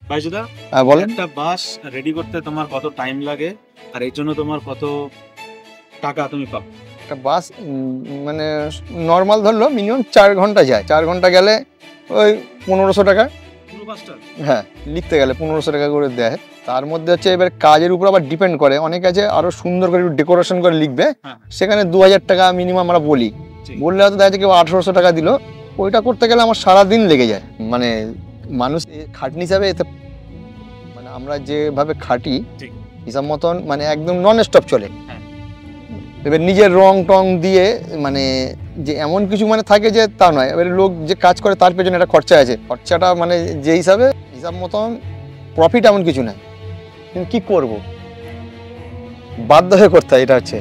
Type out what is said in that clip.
বাইজুদা, হ্যাঁ বলেন। একটা বাস রেডি করতে তোমার কত টাইম লাগে আর এর জন্য তোমার কত টাকা তুমি পাও? একটা বাস মানে নর্মাল ধরলো মিনিমাম 4 ঘন্টা যায়, 4 ঘন্টা গেলে ওই 1500 টাকা। পুরো বাসটা? হ্যাঁ, লিখতে গেলে 1500 টাকা করে দেয়। তার মধ্যে হচ্ছে এবার কাজের উপর আবার ডিপেন্ড করে, অনেকে আছে আরো সুন্দর করে ডেকোরেশন করে লিখবে, হ্যাঁ, সেখানে 2000 টাকা মিনিমাম আমরা বলি, ঠিক। বললে হয়তো দেখা যাচ্ছে কেউ 1800 টাকা দিল। ওইটা করতে গেলে আমার সারাদিন লেগে যায়। মানে মানুষ খাটনি হিসাবে এতে, মানে আমরা যেভাবে খাটি ঠিক। হিসাব মতন মানে একদম নন স্টপ চলে। হ্যাঁ। এবার নিজের রং টং দিয়ে মানে যে এমন কিছু মানে থাকে যে তা নয়, এবার লোক যে কাজ করে তার পেছনে একটা খরচা আছে, খরচাটা মানে যে হিসাব মতন প্রফিট এমন কিছু নাই, কিন্তু কি করব, বাধ্য হয়ে করতে হয়, এটা হচ্ছে।